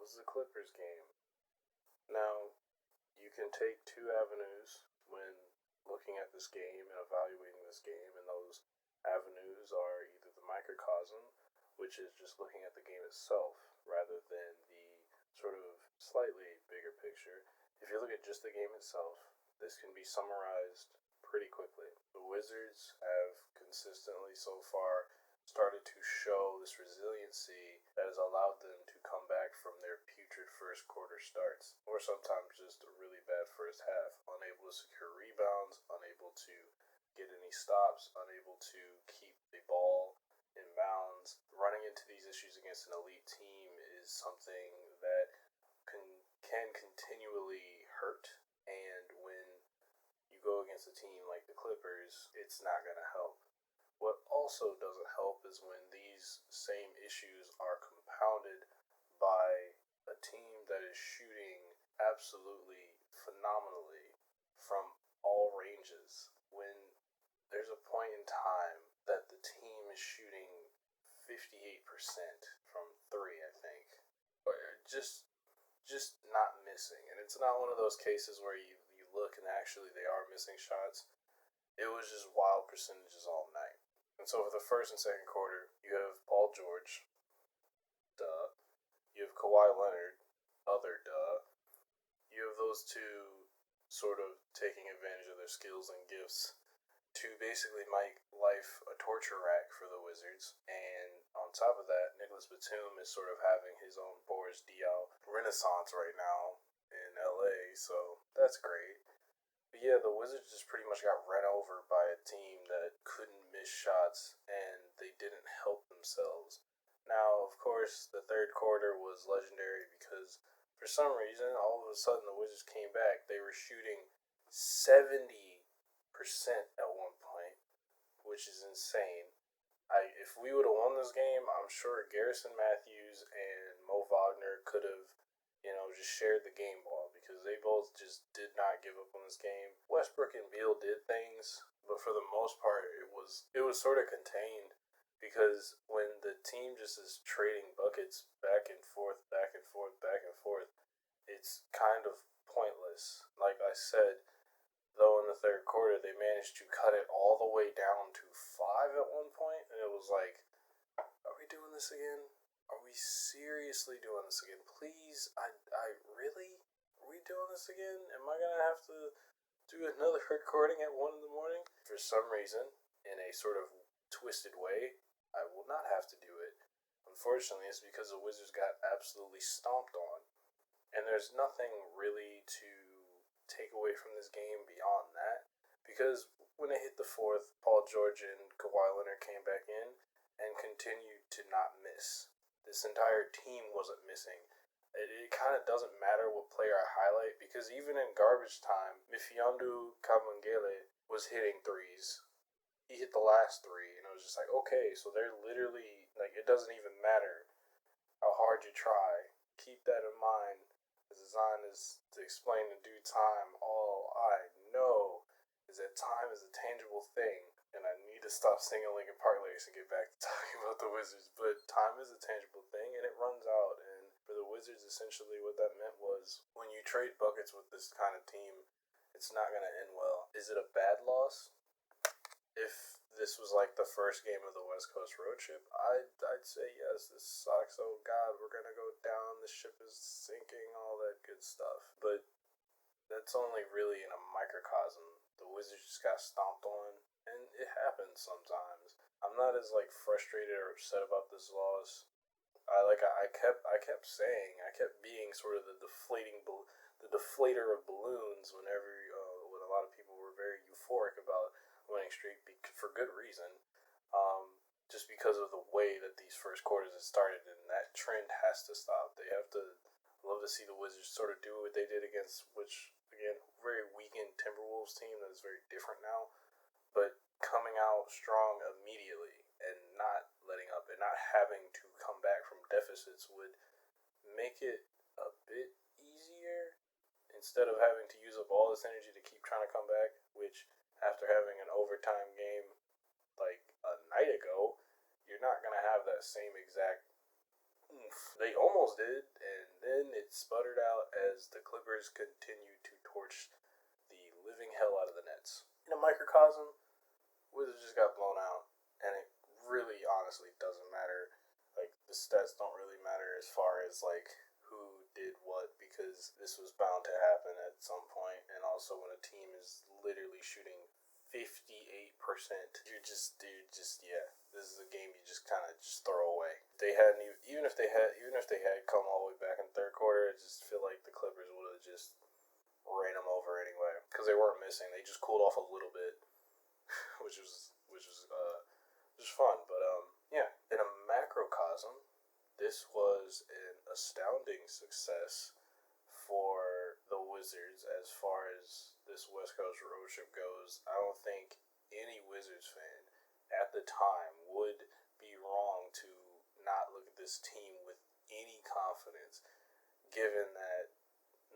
was the Clippers game. Now, you can take two avenues when looking at this game and evaluating this game, and those avenues are either the microcosm, which is just looking at the game itself, rather than the sort of slightly bigger picture. If you look at just the game itself, this can be summarized pretty quickly. The Wizards have consistently so far started to show this resiliency that has allowed them to come back from their putrid first quarter starts, or sometimes just a really bad first half, unable to secure rebounds, unable to get any stops, unable to keep the ball in bounds. Running into these issues against an elite team is something that can continually hurt, and when you go against a team like the Clippers, it's not going to help. What also doesn't help is when these same issues are compounded by a team that is shooting absolutely phenomenally from all ranges. When there's a point in time that the team is shooting 58% from three, I think. Or just not missing. And it's not one of those cases where you look and actually they are missing shots. It was just wild percentages all night. And so for the first and second quarter, you have Paul George, duh. You have Kawhi Leonard, other duh. You have those two sort of taking advantage of their skills and gifts to basically make life a torture rack for the Wizards. And on top of that, Nicholas Batum is sort of having his own Boris Diaw renaissance right now in LA, so that's great. But yeah, the Wizards just pretty much got run over by a team that couldn't miss shots, and they didn't help themselves. Now, of course, the third quarter was legendary because for some reason, all of a sudden, the Wizards came back. They were shooting 70% at one point, which is insane. If we would have won this game, I'm sure Garrison Matthews and Mo Wagner could have just shared the game ball because they both just did not give up on this game. Westbrook and Beal did things, but for the most part, it was sort of contained because when the team just is trading buckets back and forth, back and forth, back and forth, it's kind of pointless. Like I said, though in the third quarter they managed to cut it all the way down to 5 at one point, and it was like, are we doing this again? Are we seriously doing this again? Please, I really? Are we doing this again? Am I gonna have to do another recording at 1 in the morning? For some reason, in a sort of twisted way, I will not have to do it. Unfortunately, it's because the Wizards got absolutely stomped on. And there's nothing really to take away from this game beyond that. Because when it hit the fourth, Paul George and Kawhi Leonard came back in and continued to not miss. This entire team wasn't missing. It kind of doesn't matter what player I highlight because even in garbage time, Mfiondu Kabengele was hitting threes. He hit the last three, and it was just like, okay, so they're literally, like, it doesn't even matter how hard you try. Keep that in mind. As design is to explain in due time, all I know is that time is a tangible thing. And I need to stop singing Linkin Park lyrics and get back to talking about the Wizards. But time is a tangible thing, and it runs out. And for the Wizards, essentially what that meant was when you trade buckets with this kind of team, it's not going to end well. Is it a bad loss? If this was like the first game of the West Coast road trip, I'd say yes, this sucks. Oh God, we're going to go down. The ship is sinking, all that good stuff. But that's only really in a microcosm. The Wizards just got stomped on, and it happens sometimes. I'm not as like frustrated or upset about this loss. I kept saying, I kept being sort of the deflator of balloons whenever when a lot of people were very euphoric about winning streak for good reason. Just because of the way that these first quarters have started, and that trend has to stop. They have to. Love to see the Wizards sort of do what they did against, which again, very weakened Timberwolves team that is very different now, but coming out strong immediately and not letting up and not having to come back from deficits would make it a bit easier instead of having to use up all this energy to keep trying to come back, which after having an overtime game like a night ago, you're not going to have that same exact They almost did, and then it sputtered out as the Clippers continued to torch the living hell out of the Nets. In a microcosm, Wizards just got blown out, and it really honestly doesn't matter. Like, the stats don't really matter as far as, like, who did what, because this was bound to happen at some point. And also, when a team is literally shooting 58%, yeah, this is a game you just kind of just throw away. They hadn't even if they had come all the way back in third quarter, I just feel like the Clippers would have just ran them over anyway, because they weren't missing. They just cooled off a little bit, which was fun. But yeah, in a macrocosm, this was an astounding success for the Wizards as far as this West Coast road trip goes. I don't think any Wizards fan at the time would be wrong to not look at this team with any confidence, given that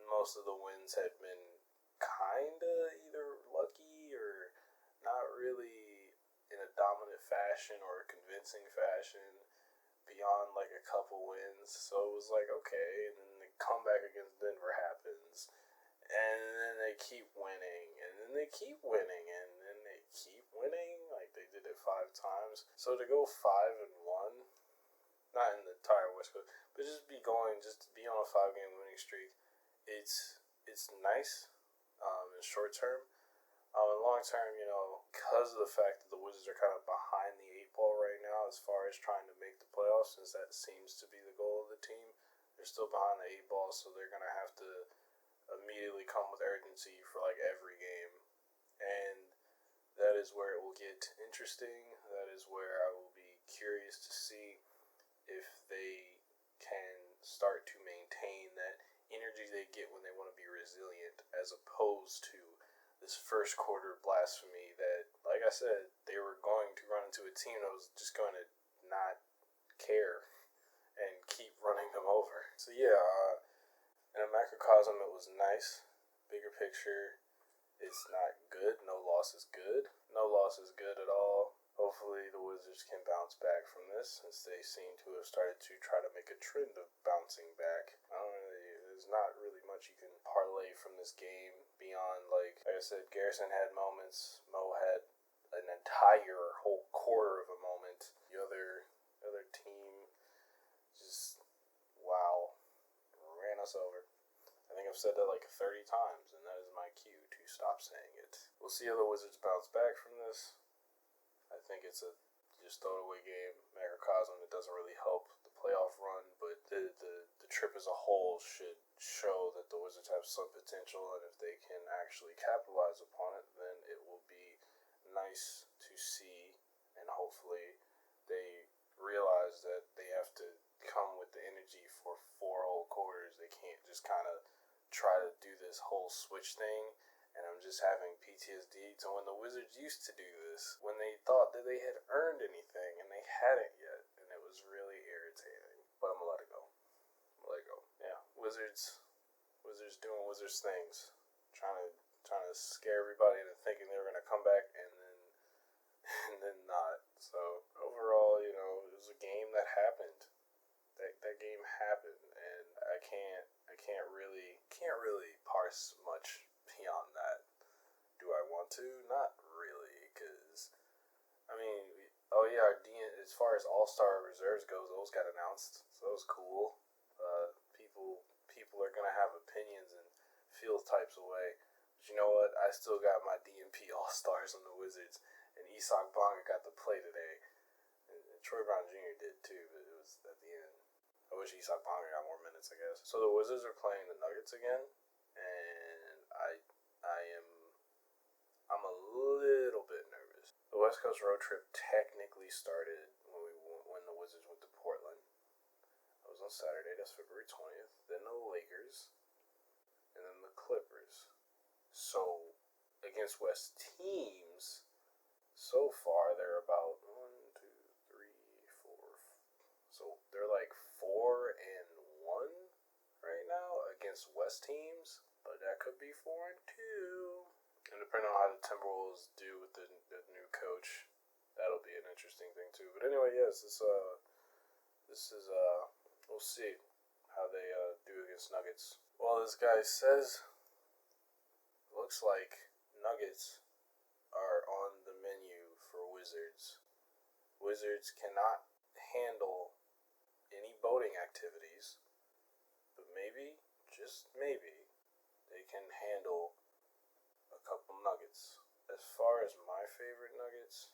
most of the wins had been kinda either lucky or not really in a dominant fashion or a convincing fashion beyond like a couple wins. So it was like, okay, and then the comeback against Denver happens, and then they keep winning, and then they keep winning, and then they keep winning. Like, they did it 5 times. So to go 5-1, not in the entire West Coast, but just be on a 5-game winning streak. It's nice in short term. In long term, because of the fact that the Wizards are kind of behind the 8 ball right now as far as trying to make the playoffs, since that seems to be the goal of the team, they're still behind the 8 ball, so they're going to have to immediately come with urgency for like every game. And that is where it will get interesting. That is where I will be curious to see if they can start to maintain that energy they get when they want to be resilient, as opposed to this first quarter blasphemy that, like I said, they were going to run into a team that was just going to not care and keep running them over. So yeah, in a macrocosm, it was nice. Bigger picture, it's not good. No loss is good. No loss is good at all. Hopefully the Wizards can bounce back from this, since they seem to have started to try to make a trend of bouncing back. There's not really much you can parlay from this game beyond, like I said, Garrison had moments. Mo had an entire whole quarter of a moment. The other team just, wow, ran us over. I think I've said that like 30 times, and that is my cue to stop saying it. We'll see how the Wizards bounce back from this. I think it's a just throw it away game, macrocosm. It doesn't really help the playoff run, but the trip as a whole should show that the Wizards have some potential, and if they can actually capitalize upon it, then it will be nice to see, and hopefully they realize that they have to come with the energy for 4 whole quarters. They can't just kind of try to do this whole switch thing. And I'm just having PTSD to when the Wizards used to do this, when they thought that they had earned anything and they hadn't yet, and it was really irritating. But I'm gonna let it go. Yeah, Wizards doing Wizards things, trying to scare everybody into thinking they were gonna come back, and then not. So overall, it was a game that happened. That game happened, and I can't really parse much beyond that. Do I want to? Not really, because our as far as All-Star reserves goes, those got announced, so that was cool. People are gonna have opinions and feel types of way, but you know what? I still got my DNP All-Stars on the Wizards, and Isak Bonga got to play today, and Troy Brown Jr. did too, but it was at the end. I wish Isak Bonga got more minutes, I guess. So the Wizards are playing the Nuggets again, and I'm a little bit nervous. The West Coast road trip technically started when the Wizards went to Portland. That was on Saturday. That's February 20th. Then the Lakers, and then the Clippers. So against West teams, so far they're about 1, 2, 3, 4. So they're like 4-1 right now against West teams, but that could be 4-2. And depending on how the Timberwolves do with the new coach, that'll be an interesting thing too. But anyway, yes, this is we'll see how they do against Nuggets. Well, this guy says, looks like Nuggets are on the menu for Wizards. Wizards cannot handle any boating activities, but maybe, just maybe, they can handle a couple Nuggets. As far as my favorite Nuggets,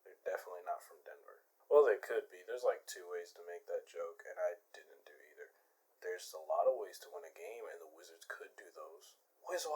they're definitely not from Denver. Well, they could be. There's like two ways to make that joke, and I didn't do either. There's a lot of ways to win a game, and the Wizards could do those. WizWatch!